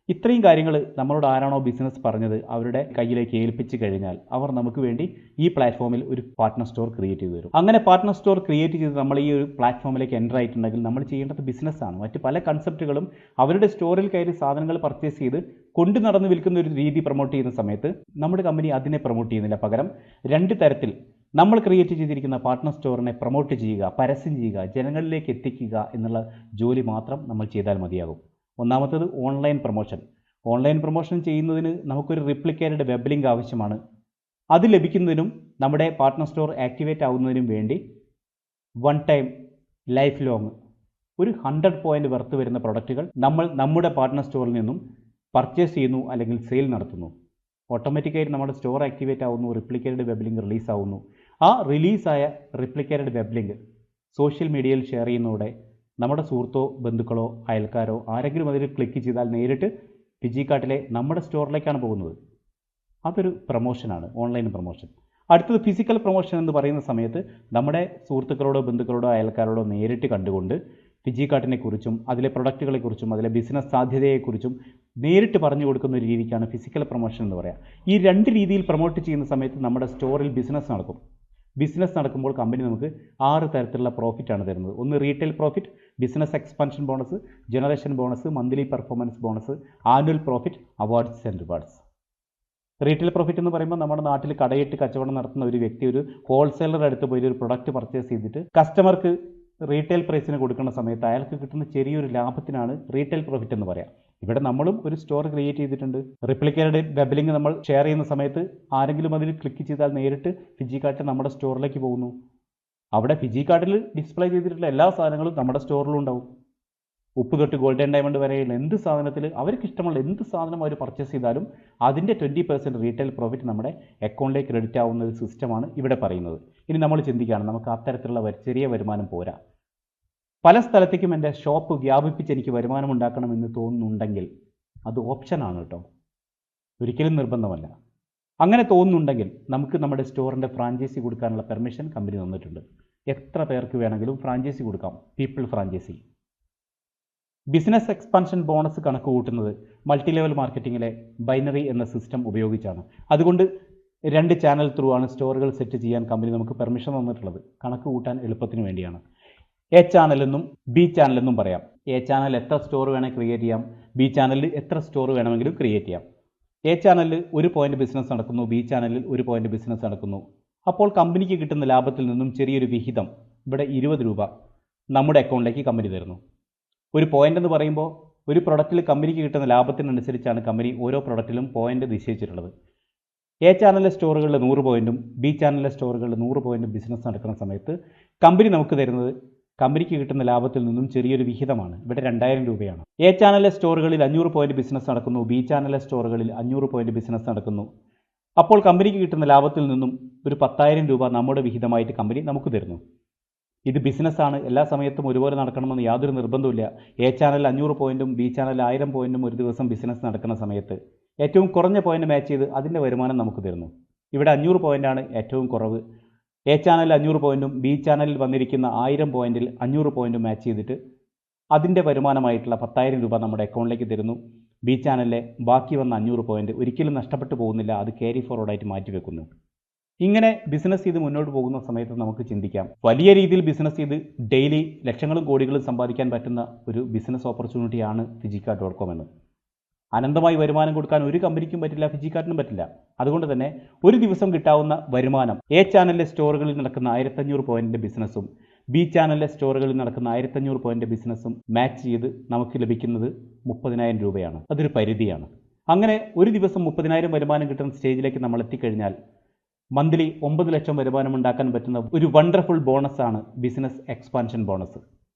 ഇത്രയും കാര്യങ്ങൾ നമ്മളോട് ആരാണോ ബിസിനസ് പറഞ്ഞത് അവരുടെ കയ്യിലേക്ക് ഏൽപ്പിച്ച് കഴിഞ്ഞാൽ അവർ നമുക്ക് വേണ്ടി ഈ പ്ലാറ്റ്ഫോമിൽ ഒരു പാർട്ട്ണർ സ്റ്റോർ ക്രിയേറ്റ് ചെയ്ത് തരും. അങ്ങനെ പാർട്ട്ണർ സ്റ്റോർ ക്രിയേറ്റ് ചെയ്ത് നമ്മൾ ഈ ഒരു പ്ലാറ്റ്ഫോമിലേക്ക് എൻ്റർ ആയിട്ടുണ്ടെങ്കിൽ നമ്മൾ ചെയ്യേണ്ടത് ബിസിനസ്സാണ്. മറ്റ് പല കൺസെപ്റ്റുകളും അവരുടെ സ്റ്റോറിൽ കയറി സാധനങ്ങൾ പർച്ചേസ് ചെയ്ത് കൊണ്ടു നടന്ന് വിൽക്കുന്ന ഒരു രീതി പ്രൊമോട്ട് ചെയ്യുന്ന സമയത്ത് നമ്മുടെ കമ്പനി അതിനെ പ്രൊമോട്ട് ചെയ്യുന്നില്ല. പകരം 2 തരത്തിൽ നമ്മൾ ക്രിയേറ്റ് ചെയ്തിരിക്കുന്ന പാർട്ട്ണർ സ്റ്റോറിനെ പ്രൊമോട്ട് ചെയ്യുക, പരസ്യം ചെയ്യുക, ജനങ്ങളിലേക്ക് എത്തിക്കുക എന്നുള്ള ജോലി മാത്രം നമ്മൾ ചെയ്താൽ മതിയാകും. ഒന്നാമത്തേത് ഓൺലൈൻ പ്രൊമോഷൻ. ഓൺലൈൻ പ്രൊമോഷൻ ചെയ്യുന്നതിന് നമുക്കൊരു റിപ്ലിക്കേറ്റഡ് വെബ് ലിങ്ക് ആവശ്യമാണ്. അത് ലഭിക്കുന്നതിനും നമ്മുടെ പാർട്ട്ണർ സ്റ്റോർ ആക്ടിവേറ്റ് ആവുന്നതിനും വേണ്ടി വൺ ടൈം ലൈഫ് ലോങ് ഒരു 100 പോയിൻ്റ് വർത്ത് വരുന്ന പ്രൊഡക്റ്റുകൾ നമ്മൾ നമ്മുടെ പാർട്ട്ണർ സ്റ്റോറിൽ നിന്നും പർച്ചേസ് ചെയ്യുന്നു അല്ലെങ്കിൽ സെയിൽ നടത്തുന്നു. ഓട്ടോമാറ്റിക്കായിട്ട് നമ്മുടെ സ്റ്റോർ ആക്ടിവേറ്റ് ആവുന്നു, റിപ്ലിക്കേറ്റഡ് വെബ് ലിങ്ക് റിലീസ് ആവുന്നു. ആ റിലീസായ റിപ്ലിക്കേറ്റഡ് വെബ് ലിങ്ക് സോഷ്യൽ മീഡിയയിൽ ഷെയർ ചെയ്യുന്നതോടെ നമ്മുടെ സുഹൃത്തോ ബന്ധുക്കളോ അയൽക്കാരോ ആരെങ്കിലും അതിൽ ക്ലിക്ക് ചെയ്താൽ നേരിട്ട് ഫിജിക്കാർട്ടിലെ നമ്മുടെ സ്റ്റോറിലേക്കാണ് പോകുന്നത്. അതൊരു പ്രൊമോഷനാണ്, ഓൺലൈൻ പ്രൊമോഷൻ. അടുത്തത് ഫിസിക്കൽ പ്രൊമോഷൻ എന്ന് പറയുന്ന സമയത്ത് നമ്മുടെ സുഹൃത്തുക്കളോടോ ബന്ധുക്കളോടോ അയൽക്കാരോടോ നേരിട്ട് കണ്ടുകൊണ്ട് ഫിജിക്കാർട്ടിനെ കുറിച്ചും അതിലെ പ്രൊഡക്റ്റുകളെക്കുറിച്ചും അതിലെ ബിസിനസ് സാധ്യതയെക്കുറിച്ചും നേരിട്ട് പറഞ്ഞു കൊടുക്കുന്ന ഒരു രീതിക്കാണ് ഫിസിക്കൽ പ്രൊമോഷൻ എന്ന് പറയുക. ഈ 2 രീതിയിൽ പ്രൊമോട്ട് ചെയ്യുന്ന സമയത്ത് നമ്മുടെ സ്റ്റോറിൽ ബിസിനസ് നടക്കും. ബിസിനസ് നടക്കുമ്പോൾ കമ്പനി നമുക്ക് 6 തരത്തിലുള്ള പ്രോഫിറ്റാണ് തരുന്നത്. ഒന്ന് retail profit, business expansion bonus, generation bonus, monthly performance bonus, annual profit, awards and rewards. Retail profit എന്ന് പറയുമ്പോൾ നമ്മുടെ നാട്ടിൽ കടയിട്ട് കച്ചവടം നടത്തുന്ന ഒരു വ്യക്തി ഒരു ഹോൾസെയിലറുടെ അടുത്ത് പോയി ഒരു പ്രൊഡക്റ്റ് പർച്ചേസ് ചെയ്തിട്ട് കസ്റ്റമർക്ക് റീറ്റെയിൽ പ്രൈസിന് കൊടുക്കുന്ന സമയത്ത് അയാൾക്ക് കിട്ടുന്ന ചെറിയൊരു ലാഭത്തിനാണ് റീറ്റെയിൽ പ്രോഫിറ്റ് എന്ന് പറയാം. ഇവിടെ നമ്മളും ഒരു സ്റ്റോർ ക്രിയേറ്റ് ചെയ്തിട്ടുണ്ട്. റിപ്ലിക്കേറ്റഡ് വെബ് ലിങ്ക് നമ്മൾ ഷെയർ ചെയ്യുന്ന സമയത്ത് ആരെങ്കിലും അതിൽ ക്ലിക്ക് ചെയ്താൽ നേരിട്ട് ഫിജിക്കാർട്ട് നമ്മുടെ സ്റ്റോറിലേക്ക് പോകുന്നു. അവിടെ ഫിജിക്കാർട്ടിൽ ഡിസ്പ്ലേ ചെയ്തിട്ടുള്ള എല്ലാ സാധനങ്ങളും നമ്മുടെ സ്റ്റോറിലും ഉണ്ടാവും. ഉപ്പ് തൊട്ട് ഗോൾഡൻ ഡയമണ്ട് വരെയുള്ള എന്ത് സാധനത്തിൽ അവർക്ക് ഇഷ്ടമുള്ള എന്ത് സാധനം അവർ പർച്ചേസ് ചെയ്താലും അതിൻ്റെ 20% റീറ്റെയിൽ പ്രോഫിറ്റ് നമ്മുടെ അക്കൗണ്ടിലേക്ക് ക്രെഡിറ്റ് ആവുന്ന ഒരു സിസ്റ്റമാണ് ഇവിടെ പറയുന്നത്. ഇനി നമ്മൾ ചിന്തിക്കുകയാണ് നമുക്ക് അത്തരത്തിലുള്ള ചെറിയ വരുമാനം പോരാ, പല സ്ഥലത്തേക്കും എൻ്റെ ഷോപ്പ് വ്യാപിപ്പിച്ച് എനിക്ക് വരുമാനം ഉണ്ടാക്കണമെന്ന് തോന്നുന്നുണ്ടെങ്കിൽ അത് ഓപ്ഷനാണ് കേട്ടോ, ഒരിക്കലും നിർബന്ധമല്ല. അങ്ങനെ തോന്നുന്നുണ്ടെങ്കിൽ നമുക്ക് നമ്മുടെ സ്റ്റോറിൻ്റെ ഫ്രാഞ്ചൈസി കൊടുക്കാനുള്ള പെർമിഷൻ കമ്പനി തന്നിട്ടുണ്ട്. എത്ര പേർക്ക് വേണമെങ്കിലും ഫ്രാഞ്ചൈസി കൊടുക്കാം, people franchise. Business expansion bonus കണക്ക് കൂട്ടുന്നത് മൾട്ടി ലെവൽ മാർക്കറ്റിങ്ങിലെ ബൈനറി എന്ന സിസ്റ്റം ഉപയോഗിച്ചാണ്. അതുകൊണ്ട് 2 ചാനൽ ത്രൂ ആണ് സ്റ്റോറുകൾ സെറ്റ് ചെയ്യാൻ കമ്പനി നമുക്ക് പെർമിഷൻ തന്നിട്ടുള്ളത്. കണക്ക് കൂട്ടാൻ എളുപ്പത്തിന് വേണ്ടിയാണ്. എ ചാനലെന്നും ബി ചാനലെന്നും പറയാം. എ ചാനൽ എത്ര സ്റ്റോർ വേണമെങ്കിൽ ക്രിയേറ്റ് ചെയ്യാം, ബി ചാനലിൽ എത്ര സ്റ്റോർ വേണമെങ്കിലും ക്രിയേറ്റ് ചെയ്യാം. എ ചാനലിൽ 1 പോയിൻ്റ് ബിസിനസ് നടക്കുന്നു, ബി ചാനലിൽ 1 പോയിൻ്റ് ബിസിനസ് നടക്കുന്നു. അപ്പോൾ കമ്പനിക്ക് കിട്ടുന്ന ലാഭത്തിൽ നിന്നും ചെറിയൊരു വിഹിതം, ഇവിടെ 20 രൂപ നമ്മുടെ അക്കൗണ്ടിലേക്ക് കമ്പനി തരുന്നു. ഒരു പോയിൻ്റ് എന്ന് പറയുമ്പോൾ ഒരു പ്രൊഡക്റ്റിൽ കമ്പനിക്ക് കിട്ടുന്ന ലാഭത്തിനനുസരിച്ചാണ് കമ്പനി ഓരോ പ്രൊഡക്റ്റിലും പോയിൻ്റ് നിശ്ചയിച്ചിട്ടുള്ളത്. എ ചാനലിലെ സ്റ്റോറുകളിൽ 100 പോയിൻറ്റും ബി ചാനലിലെ സ്റ്റോറുകളിൽ 100 പോയിൻറ്റും ബിസിനസ് നടക്കുന്ന സമയത്ത് കമ്പനി നമുക്ക് തരുന്നത് കമ്പനിക്ക് കിട്ടുന്ന ലാഭത്തിൽ നിന്നും ചെറിയൊരു വിഹിതമാണ്. ഇവിടെ 2000 രൂപയാണ്. എ ചാനലിലെ സ്റ്റോറുകളിൽ 500 പോയിൻ്റ് ബിസിനസ് നടക്കുന്നു, ബി ചാനലിലെ സ്റ്റോറുകളിൽ 500 പോയിൻ്റ് ബിസിനസ് നടക്കുന്നു. അപ്പോൾ കമ്പനിക്ക് കിട്ടുന്ന ലാഭത്തിൽ നിന്നും ഒരു 10,000 രൂപ നമ്മുടെ വിഹിതമായിട്ട് കമ്പനി നമുക്ക് തരുന്നു. ഇത് ബിസിനസ്സാണ്, എല്ലാ സമയത്തും ഒരുപോലെ നടക്കണമെന്ന് യാതൊരു നിർബന്ധമില്ല. എ ചാനൽ 500 പോയിൻറ്റും ബി ചാനൽ 1000 പോയിൻറ്റും ഒരു ദിവസം ബിസിനസ് നടക്കുന്ന സമയത്ത് ഏറ്റവും കുറഞ്ഞ പോയിൻ്റ് മാച്ച് ചെയ്ത് അതിൻ്റെ വരുമാനം നമുക്ക് തരുന്നു. ഇവിടെ 500 പോയിൻ്റാണ് ഏറ്റവും കുറവ്. എ ചാനലിൽ 500 പോയിൻറ്റും ബി ചാനലിൽ വന്നിരിക്കുന്ന 1000 പോയിൻറ്റിൽ 500 പോയിൻറ്റും മാച്ച് ചെയ്തിട്ട് അതിൻ്റെ വരുമാനമായിട്ടുള്ള 10,000 രൂപ നമ്മുടെ അക്കൗണ്ടിലേക്ക് തരുന്നു. ബി ചാനലിലെ ബാക്കി വന്ന 500 പോയിൻറ്റ് ഒരിക്കലും നഷ്ടപ്പെട്ടു പോകുന്നില്ല, അത് ക്യാരി ഫോർവേഡായിട്ട് മാറ്റിവെക്കുന്നു. ഇങ്ങനെ ബിസിനസ് ചെയ്ത് മുന്നോട്ട് പോകുന്ന സമയത്ത് നമുക്ക് ചിന്തിക്കാം, വലിയ രീതിയിൽ ബിസിനസ് ചെയ്ത് ഡെയിലി ലക്ഷങ്ങളും കോടികളും സമ്പാദിക്കാൻ പറ്റുന്ന ഒരു ബിസിനസ് ഓപ്പർച്യൂണിറ്റിയാണ് ഫിജിക്കാർട്ട്.com എന്ന്. അനന്തമായി വരുമാനം കൊടുക്കാൻ ഒരു കമ്പനിക്കും പറ്റില്ല, ഫിജിക്കാർട്ടിനും പറ്റില്ല. അതുകൊണ്ട് തന്നെ ഒരു ദിവസം കിട്ടാവുന്ന വരുമാനം എ ചാനലിലെ സ്റ്റോറുകളിൽ നടക്കുന്ന 1500 പോയിൻറ്റിൻ്റെ ബിസിനസ്സും ബി ചാനലിലെ സ്റ്റോറുകളിൽ നടക്കുന്ന 1500 പോയിൻറ്റ് ബിസിനസ്സും മാച്ച് ചെയ്ത് നമുക്ക് ലഭിക്കുന്നത് 30,000 രൂപയാണ്. അതൊരു പരിധിയാണ്. അങ്ങനെ ഒരു ദിവസം 30,000 വരുമാനം കിട്ടുന്ന സ്റ്റേജിലേക്ക് നമ്മൾ എത്തിക്കഴിഞ്ഞാൽ മന്ത്ലി 9 ലക്ഷം വരുമാനം ഉണ്ടാക്കാൻ പറ്റുന്ന ഒരു വണ്ടർഫുൾ ബോണസാണ് ബിസിനസ് എക്സ്പാൻഷൻ ബോണസ്.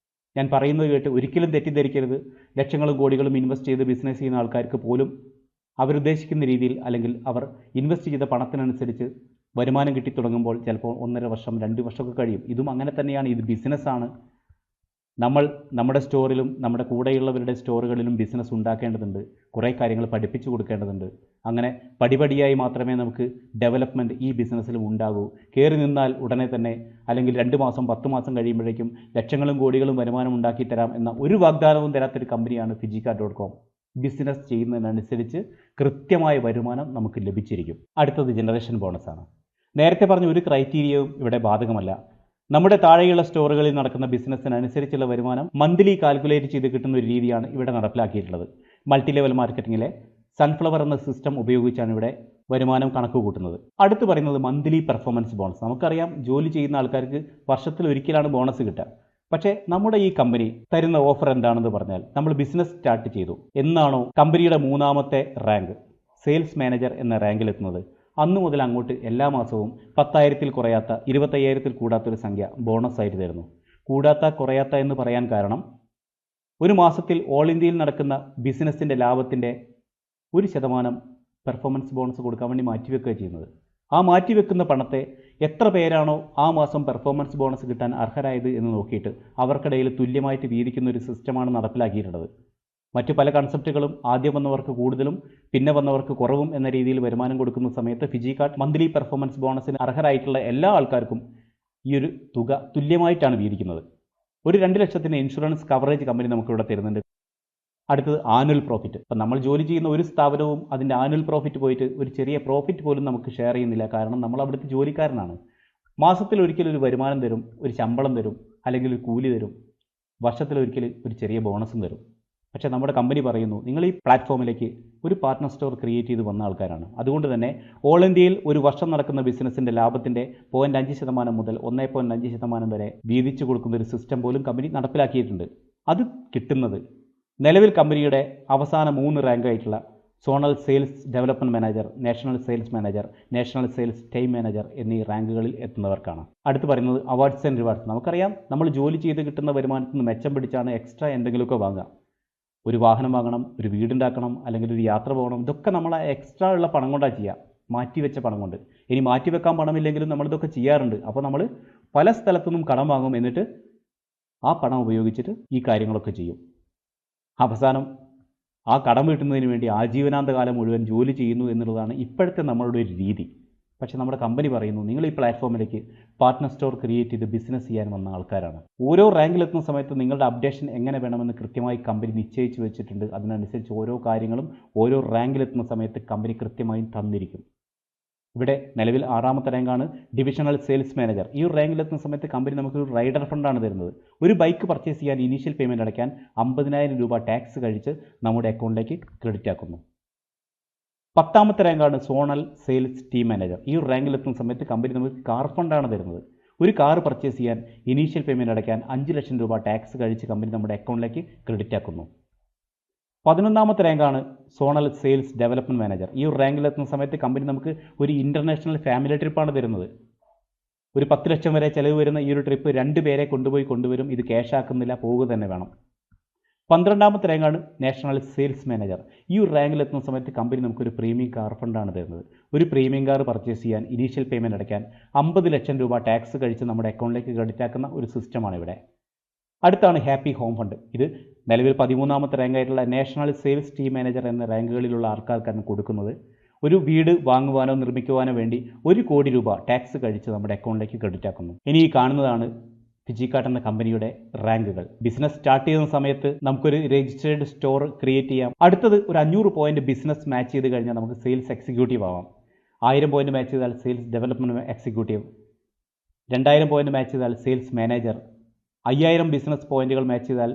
ഞാൻ പറയുന്നത് കേട്ട് ഒരിക്കലും തെറ്റിദ്ധരിക്കരുത്. ലക്ഷങ്ങളും കോടികളും ഇൻവെസ്റ്റ് ചെയ്ത് ബിസിനസ് ചെയ്യുന്ന ആൾക്കാർക്ക് പോലും അവരുദ്ദേശിക്കുന്ന രീതിയിൽ അല്ലെങ്കിൽ അവർ ഇൻവെസ്റ്റ് ചെയ്ത പണത്തിനനുസരിച്ച് വരുമാനം കിട്ടി തുടങ്ങുമ്പോൾ ചിലപ്പോൾ 1.5 വർഷം 2 വർഷമൊക്കെ കഴിയും. ഇതും അങ്ങനെ തന്നെയാണ്. ഇത് ബിസിനസ്സാണ്. നമ്മൾ നമ്മുടെ സ്റ്റോറിലും നമ്മുടെ കൂടെയുള്ളവരുടെ സ്റ്റോറുകളിലും ബിസിനസ് ഉണ്ടാക്കേണ്ടതുണ്ട്. കുറേ കാര്യങ്ങൾ പഠിപ്പിച്ചു കൊടുക്കേണ്ടതുണ്ട്. അങ്ങനെ പടിപടിയായി മാത്രമേ നമുക്ക് ഡെവലപ്മെൻറ്റ് ഈ ബിസിനസ്സിലും ഉണ്ടാകൂ. കയറി നിന്നാൽ ഉടനെ തന്നെ അല്ലെങ്കിൽ 2 മാസം 10 മാസം കഴിയുമ്പോഴേക്കും ലക്ഷങ്ങളും കോടികളും വരുമാനം ഉണ്ടാക്കി തരാം എന്ന ഒരു വാഗ്ദാനവും തരാത്തൊരു കമ്പനിയാണ് ഫിജിക്കാർട്ട്.com. ബിസിനസ് ചെയ്യുന്നതിനനുസരിച്ച് കൃത്യമായ വരുമാനം നമുക്ക് ലഭിച്ചിരിക്കും. അടുത്തത് ജനറേഷൻ ബോണസാണ്. നേരത്തെ പറഞ്ഞ ഒരു ക്രൈറ്റീരിയയും ഇവിടെ ബാധകമല്ല. നമ്മുടെ താഴെയുള്ള സ്റ്റോറുകളിൽ നടക്കുന്ന ബിസിനസ്സിനനുസരിച്ചുള്ള വരുമാനം മന്ത്ലി കാൽക്കുലേറ്റ് ചെയ്ത് കിട്ടുന്ന ഒരു രീതിയാണ് ഇവിടെ നടപ്പിലാക്കിയിട്ടുള്ളത്. മൾട്ടി ലെവൽ മാർക്കറ്റിങ്ങിലെ സൺഫ്ലവർ എന്ന സിസ്റ്റം ഉപയോഗിച്ചാണ് ഇവിടെ വരുമാനം കണക്ക് കൂട്ടുന്നത്. അടുത്ത് പറയുന്നത് മന്ത്ലി പെർഫോമൻസ് ബോണസ്. നമുക്കറിയാം, ജോലി ചെയ്യുന്ന ആൾക്കാർക്ക് വർഷത്തിൽ ഒരിക്കലാണ് ബോണസ് കിട്ടുക. പക്ഷേ നമ്മുടെ ഈ കമ്പനി തരുന്ന ഓഫർ എന്താണെന്ന് പറഞ്ഞാൽ, നമ്മൾ ബിസിനസ് സ്റ്റാർട്ട് ചെയ്തു എന്നാണോ കമ്പനിയുടെ 3ാമത്തെ റാങ്ക് സെയിൽസ് മാനേജർ എന്ന റാങ്കിലെത്തുന്നത്, അന്നു മുതൽ അങ്ങോട്ട് എല്ലാ മാസവും 10,000-ൽ കുറയാത്ത 25,000-ൽ കൂടാത്തൊരു സംഖ്യ ബോണസായിട്ട് തരുന്നു. കൂടാത്ത കുറയാത്ത എന്ന് പറയാൻ കാരണം, ഒരു മാസത്തിൽ ഓൾ ഇന്ത്യയിൽ നടക്കുന്ന ബിസിനസ്സിൻ്റെ ലാഭത്തിൻ്റെ 1% പെർഫോമൻസ് ബോണസ് കൊടുക്കാൻ വേണ്ടി മാറ്റിവെക്കുക ചെയ്യുന്നത്. ആ മാറ്റിവെക്കുന്ന പണത്തെ എത്ര പേരാണോ ആ മാസം പെർഫോമൻസ് ബോണസ് കിട്ടാൻ അർഹരായത് എന്ന് നോക്കിയിട്ട് അവർക്കിടയിൽ തുല്യമായിട്ട് വീതിക്കുന്ന ഒരു സിസ്റ്റമാണ് നടപ്പിലാക്കിയിട്ടുള്ളത്. മറ്റു പല കൺസെപ്റ്റുകളും ആദ്യം വന്നവർക്ക് കൂടുതലും പിന്നെ വന്നവർക്ക് കുറവും എന്ന രീതിയിൽ വരുമാനം കൊടുക്കുന്ന സമയത്ത് ഫിജിക്കാർട്ട് മന്ത്ലി പെർഫോമൻസ് ബോണസിന് അർഹരായിട്ടുള്ള എല്ലാ ആൾക്കാർക്കും ഈ ഒരു തുക തുല്യമായിട്ടാണ് വീതിക്കുന്നത്. ഒരു 2 ലക്ഷത്തിന് ഇൻഷുറൻസ് കവറേജ് കമ്പനി നമുക്കിവിടെ തരുന്നുണ്ട്. അടുത്തത് ആനുവൽ പ്രോഫിറ്റ്. ഇപ്പം നമ്മൾ ജോലി ചെയ്യുന്ന ഒരു സ്ഥാപനവും അതിൻ്റെ ആനുവൽ പ്രോഫിറ്റ് പോയിട്ട് ഒരു ചെറിയ പ്രോഫിറ്റ് പോലും നമുക്ക് ഷെയർ ചെയ്യുന്നില്ല. കാരണം നമ്മൾ അവിടുത്തെ ജോലിക്കാരനാണ്. മാസത്തിൽ ഒരിക്കൽ ഒരു വരുമാനം തരും, ഒരു ശമ്പളം തരും, അല്ലെങ്കിൽ ഒരു കൂലി തരും. വർഷത്തിലൊരിക്കൽ ഒരു ചെറിയ ബോണസും തരും. പക്ഷേ നമ്മുടെ കമ്പനി പറയുന്നു, നിങ്ങൾ ഈ പ്ലാറ്റ്ഫോമിലേക്ക് ഒരു പാർട്ട്ണർ സ്റ്റോർ ക്രിയേറ്റ് ചെയ്ത് വന്ന ആൾക്കാരാണ്. അതുകൊണ്ട് തന്നെ ഓൾ ഇന്ത്യയിൽ ഒരു വർഷം നടക്കുന്ന ബിസിനസ്സിൻ്റെ ലാഭത്തിൻ്റെ 0.5% മുതൽ 1.5% വരെ വീതിച്ചു കൊടുക്കുന്ന ഒരു സിസ്റ്റം പോലും കമ്പനി നടപ്പിലാക്കിയിട്ടുണ്ട്. അത് കിട്ടുന്നത് നിലവിൽ കമ്പനിയുടെ അവസാന 3 റാങ്കായിട്ടുള്ള zonal sales development manager, national sales manager, national sales time manager എന്നീ റാങ്കുകളിൽ എത്തുന്നവർക്കാണ്. അടുത്ത് പറയുന്നത് അവാർഡ്സ് ആൻഡ് റിവാർഡ്സ്. നമുക്കറിയാം, നമ്മൾ ജോലി ചെയ്ത് കിട്ടുന്ന വരുമാനത്തിൽ നിന്ന് മെച്ചം പിടിച്ചാണ് എക്സ്ട്രാ എന്തെങ്കിലുമൊക്കെ വാങ്ങുക. ഒരു വാഹനം വാങ്ങണം, ഒരു വീടുണ്ടാക്കണം, അല്ലെങ്കിൽ ഒരു യാത്ര പോകണം. ഇതൊക്കെ നമ്മൾ എക്സ്ട്രാ ഉള്ള പണം കൊണ്ടാണ് ചെയ്യുക, മാറ്റിവെച്ച പണം കൊണ്ട്. ഇനി മാറ്റിവെക്കാൻ പണമില്ലെങ്കിലും നമ്മളിതൊക്കെ ചെയ്യാറുണ്ട്. അപ്പോൾ നമ്മൾ പല സ്ഥലത്തുനിന്നും കടം വാങ്ങും, എന്നിട്ട് ആ പണം ഉപയോഗിച്ചിട്ട് ഈ കാര്യങ്ങളൊക്കെ ചെയ്യും. അവസാനം ആ കടം വീട്ടുന്നതിന് വേണ്ടി ആജീവനാന്ത കാലം മുഴുവൻ ജോലി ചെയ്യുന്നു എന്നുള്ളതാണ് ഇപ്പോഴത്തെ നമ്മളുടെ ഒരു രീതി. പക്ഷേ നമ്മുടെ കമ്പനി പറയുന്നു, നിങ്ങൾ ഈ പ്ലാറ്റ്ഫോമിലേക്ക് പാർട്ട്ണർ സ്റ്റോർ ക്രിയേറ്റ് ചെയ്ത് ബിസിനസ് ചെയ്യാൻ വന്ന ആൾക്കാരാണ്. ഓരോ റാങ്കിലെത്തുന്ന സമയത്ത് നിങ്ങളുടെ അപ്ഡേഷൻ എങ്ങനെ വേണമെന്ന് കൃത്യമായി കമ്പനി നിശ്ചയിച്ച് വെച്ചിട്ടുണ്ട്. അതിനനുസരിച്ച് ഓരോ കാര്യങ്ങളും ഓരോ റാങ്കിലെത്തുന്ന സമയത്ത് കമ്പനി കൃത്യമായും തന്നിരിക്കും. ഇവിടെ നിലവിൽ 6ാമത്തെ റാങ്കാണ് ഡിവിഷണൽ സെയിൽസ് മാനേജർ. ഈ ഒരു റാങ്കിലെത്തുന്ന സമയത്ത് കമ്പനി നമുക്ക് ഒരു റൈഡർ ഫണ്ടാണ് തരുന്നത്. ഒരു ബൈക്ക് പർച്ചേസ് ചെയ്യാൻ ഇനീഷ്യൽ പേയ്മെൻറ്റ് അടയ്ക്കാൻ 50,000 രൂപ ടാക്സ് കഴിച്ച് നമ്മുടെ അക്കൗണ്ടിലേക്ക് ക്രെഡിറ്റ് ആക്കുന്നു. 10ാമത്തെ റാങ്കാണ് സോണൽ സെയിൽസ് ടീം മാനേജർ. ഈ ഒരു റാങ്കിലെത്തുന്ന സമയത്ത് കമ്പനി നമുക്ക് കാർ ഫണ്ടാണ് തരുന്നത്. ഒരു കാർ പർച്ചേസ് ചെയ്യാൻ ഇനീഷ്യൽ പേയ്മെൻറ്റ് അടയ്ക്കാൻ 5 ലക്ഷം രൂപ ടാക്സ് കഴിച്ച് കമ്പനി നമ്മുടെ അക്കൗണ്ടിലേക്ക് ക്രെഡിറ്റ് ആക്കുന്നു. 11ാമത്തെ റാങ്കാണ് സോണൽ സെയിൽസ് ഡെവലപ്മെൻറ്റ് മാനേജർ. ഈ ഒരു റാങ്കിലെത്തുന്ന സമയത്ത് കമ്പനി നമുക്ക് ഒരു ഇൻ്റർനാഷണൽ ഫാമിലി ട്രിപ്പാണ് തരുന്നത്. ഒരു 10 ലക്ഷം വരെ ചിലവ് വരുന്ന ഈ ഒരു ട്രിപ്പ് 2 പേരെ കൊണ്ടുവരും. ഇത് ക്യാഷ് ആക്കുന്നില്ല, പോവുക തന്നെ വേണം. 12ാമത്തെ റാങ്കാണ് നാഷണൽ സെയിൽസ് മാനേജർ. ഈ ഒരു റാങ്കിലെത്തുന്ന സമയത്ത് കമ്പനി നമുക്കൊരു പ്രീമിയം കാർ ഫണ്ടാണ് തരുന്നത്. ഒരു പ്രീമിയം കാർ പർച്ചേസ് ചെയ്യാൻ ഇനീഷ്യൽ പേയ്മെൻറ്റ് അടയ്ക്കാൻ 50 ലക്ഷം രൂപ ടാക്സ് കഴിച്ച് നമ്മുടെ അക്കൗണ്ടിലേക്ക് ക്രെഡിറ്റ് ആക്കുന്ന ഒരു സിസ്റ്റമാണ് ഇവിടെ. അടുത്താണ് ഹാപ്പി ഹോം ഫണ്ട്. ഇത് നിലവിൽ 13ാമത്തെ റാങ്കായിട്ടുള്ള നാഷണൽ സെയിൽസ് ടീം മാനേജർ എന്ന റാങ്കുകളിലുള്ള ആൾക്കാർക്കാണ് കൊടുക്കുന്നത്. ഒരു വീട് വാങ്ങുവാനോ നിർമ്മിക്കുവാനോ വേണ്ടി 1 കോടി രൂപ ടാക്സ് കഴിച്ച് നമ്മുടെ അക്കൗണ്ടിലേക്ക് ക്രെഡിറ്റ് ആക്കുന്നു. ഇനി ഈ കാണുന്നതാണ് ഫിജിക്കാർട്ട് എന്ന കമ്പനിയുടെ റാങ്കുകൾ. ബിസിനസ് സ്റ്റാർട്ട് ചെയ്യുന്ന സമയത്ത് നമുക്കൊരു രജിസ്റ്റേർഡ് സ്റ്റോർ ക്രിയേറ്റ് ചെയ്യാം. അടുത്തത് ഒരു 500 പോയിന്റ് ബിസിനസ് മാച്ച് ചെയ്ത് കഴിഞ്ഞാൽ നമുക്ക് സെയിൽസ് എക്സിക്യൂട്ടീവ് ആവാം. 1000 പോയിന്റ് മാച്ച് ചെയ്താൽ sales development executive, 2000 point match ചെയ്താൽ സെയിൽസ് മാനേജർ, 5000 ബിസിനസ് പോയിന്റുകൾ മാച്ച് ചെയ്താൽ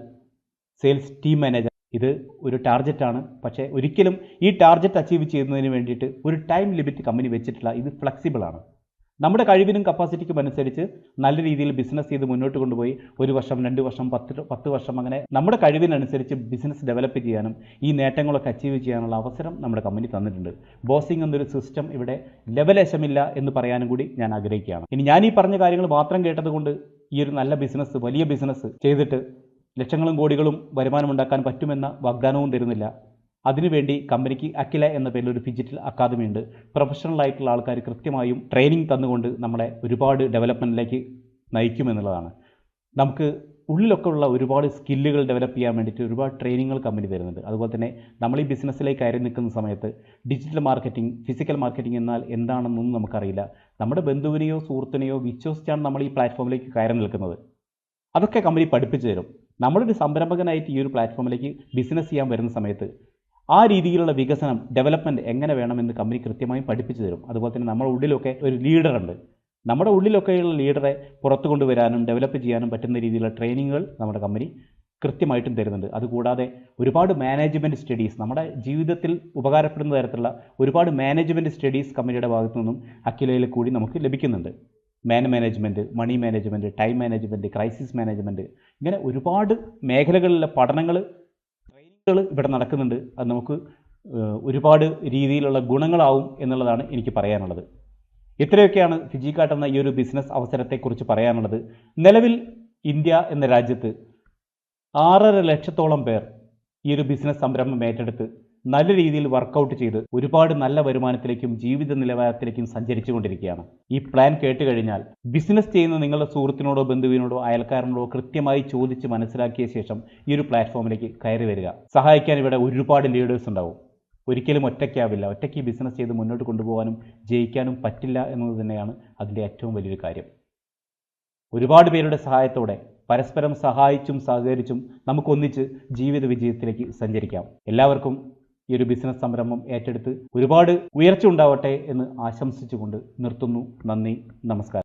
സെയിൽസ് ടീം മാനേജർ. ഇത് ഒരു ടാർഗറ്റാണ്. പക്ഷേ ഒരിക്കലും ഈ ടാർഗറ്റ് അച്ചീവ് ചെയ്യുന്നതിന് വേണ്ടിയിട്ട് ഒരു ടൈം ലിമിറ്റ് കമ്പനി വെച്ചിട്ടില്ല. ഇത് ഫ്ലെക്സിബിൾ ആണ്. നമ്മുടെ കഴിവിനും കപ്പാസിറ്റിക്കും അനുസരിച്ച് നല്ല രീതിയിൽ ബിസിനസ് ചെയ്ത് മുന്നോട്ട് കൊണ്ടുപോയി 1 വർഷം 2 വർഷം 10 വർഷം അങ്ങനെ നമ്മുടെ കഴിവിനനുസരിച്ച് ബിസിനസ് ഡെവലപ്പ് ചെയ്യാനും ഈ നേട്ടങ്ങളൊക്കെ അച്ചീവ് ചെയ്യാനുള്ള അവസരം നമ്മുടെ കമ്പനി തന്നിട്ടുണ്ട്. ബോസിംഗ് എന്നൊരു സിസ്റ്റം ഇവിടെ ലെവലേശമില്ല എന്ന് പറയാനും കൂടി ഞാൻ ആഗ്രഹിക്കുകയാണ്. ഇനി ഞാൻ ഈ പറഞ്ഞ കാര്യങ്ങൾ മാത്രം കേട്ടതുകൊണ്ട് ഈ ഒരു നല്ല ബിസിനസ്, വലിയ ബിസിനസ് ചെയ്തിട്ട് ലക്ഷങ്ങളും കോടികളും വരുമാനമുണ്ടാക്കാൻ പറ്റുമെന്ന വാഗ്ദാനവും തരുന്നില്ല. അതിനുവേണ്ടി കമ്പനിക്ക് അഖില എന്ന പേരിൽ ഒരു ഡിജിറ്റൽ അക്കാദമി ഉണ്ട്. പ്രൊഫഷണൽ ആയിട്ടുള്ള ആൾക്കാർ കൃത്യമായും ട്രെയിനിങ് തന്നുകൊണ്ട് നമ്മളെ ഒരുപാട് ഡെവലപ്മെൻറ്റിലേക്ക് നയിക്കുമെന്നുള്ളതാണ്. നമുക്ക് ഉള്ളിലൊക്കെ ഉള്ള ഒരുപാട് സ്കില്ലുകൾ ഡെവലപ്പ് ചെയ്യാൻ വേണ്ടിയിട്ട് ഒരുപാട് ട്രെയിനിങ്ങുകൾ കമ്പനി തരുന്നുണ്ട്. അതുപോലെ തന്നെ നമ്മൾ ഈ ബിസിനസ്സിലേക്ക് കയറി നിൽക്കുന്ന സമയത്ത് ഡിജിറ്റൽ മാർക്കറ്റിംഗ്, ഫിസിക്കൽ മാർക്കറ്റിംഗ് എന്നാൽ എന്താണെന്നൊന്നും നമുക്കറിയില്ല. നമ്മുടെ ബന്ധുവിനെയോ സുഹൃത്തിനെയോ വിശ്വസിച്ചാണ് നമ്മൾ ഈ പ്ലാറ്റ്ഫോമിലേക്ക് കയറി നിൽക്കുന്നത്. അതൊക്കെ കമ്പനി പഠിപ്പിച്ചു തരും. നമ്മളൊരു സംരംഭകനായിട്ട് ഈ ഒരു പ്ലാറ്റ്ഫോമിലേക്ക് ബിസിനസ് ചെയ്യാൻ വരുന്ന സമയത്ത് ആ രീതിയിലുള്ള വികസനം, ഡെവലപ്മെൻറ്റ് എങ്ങനെ വേണമെന്ന് കമ്പനി കൃത്യമായും പഠിപ്പിച്ചു തരും. അതുപോലെ തന്നെ നമ്മുടെ ഉള്ളിലൊക്കെ ഒരു ലീഡറുണ്ട്. നമ്മുടെ ഉള്ളിലൊക്കെയുള്ള ലീഡറെ പുറത്തു കൊണ്ടുവരാനും ഡെവലപ്പ് ചെയ്യാനും പറ്റുന്ന രീതിയിലുള്ള ട്രെയിനിങ്ങുകൾ നമ്മുടെ കമ്പനി കൃത്യമായിട്ടും തരുന്നുണ്ട്. അതുകൂടാതെ ഒരുപാട് മാനേജ്മെൻറ്റ് സ്റ്റഡീസ്, നമ്മുടെ ജീവിതത്തിൽ ഉപകാരപ്പെടുന്ന തരത്തിലുള്ള ഒരുപാട് മാനേജ്മെൻറ്റ് സ്റ്റഡീസ് കമ്പനിയുടെ ഭാഗത്തു നിന്നും അഖിലയിൽ കൂടി നമുക്ക് ലഭിക്കുന്നുണ്ട്. Management, money management, time management, crisis management, ഇങ്ങനെ ഒരുപാട് മേഖലകളിലെ പഠനങ്ങൾ, ട്രെയിനിങ്ങുകൾ ഇവിടെ നടക്കുന്നുണ്ട്. അത് നമുക്ക് ഒരുപാട് രീതിയിലുള്ള ഗുണങ്ങളാവും എന്നുള്ളതാണ് എനിക്ക് പറയാനുള്ളത്. ഇത്രയൊക്കെയാണ് ഫിജിക്കാർട്ട് എന്ന ഈ ഒരു ബിസിനസ് അവസരത്തെക്കുറിച്ച് പറയാനുള്ളത്. നിലവിൽ ഇന്ത്യ എന്ന രാജ്യത്ത് 6.5 ലക്ഷത്തോളം പേർ ഈ ഒരു ബിസിനസ് സംരംഭം ഏറ്റെടുത്ത് നല്ല രീതിയിൽ വർക്കൗട്ട് ചെയ്ത് ഒരുപാട് നല്ല വരുമാനത്തിലേക്കും ജീവിത നിലവാരത്തിലേക്കും സഞ്ചരിച്ചു കൊണ്ടിരിക്കുകയാണ്. ഈ പ്ലാൻ കേട്ട് കഴിഞ്ഞാൽ ബിസിനസ് ചെയ്യുന്ന നിങ്ങളുടെ സുഹൃത്തിനോടോ ബന്ധുവിനോടോ അയൽക്കാരനോടോ കൃത്യമായി ചോദിച്ച് മനസ്സിലാക്കിയ ശേഷം ഈ ഒരു പ്ലാറ്റ്ഫോമിലേക്ക് കയറി വരിക. സഹായിക്കാൻ ഇവിടെ ഒരുപാട് ലീഡേഴ്സ് ഉണ്ടാവും. ഒരിക്കലും ഒറ്റയ്ക്കാവില്ല. ഒറ്റയ്ക്ക് ഈ ബിസിനസ് ചെയ്ത് മുന്നോട്ട് കൊണ്ടുപോകാനും ജയിക്കാനും പറ്റില്ല എന്നത് തന്നെയാണ് അതിൻ്റെ ഏറ്റവും വലിയൊരു കാര്യം. ഒരുപാട് പേരുടെ സഹായത്തോടെ പരസ്പരം സഹായിച്ചും സഹകരിച്ചും നമുക്കൊന്നിച്ച് ജീവിത വിജയത്തിലേക്ക് സഞ്ചരിക്കാം. എല്ലാവർക്കും ഈ ഒരു ബിസിനസ് സംരംഭം ഏറ്റെടുത്ത് ഒരുപാട് ഉയർച്ച ഉണ്ടാവട്ടെ എന്ന് ആശംസിച്ചുകൊണ്ട് നിർത്തുന്നു. നന്ദി, നമസ്കാരം.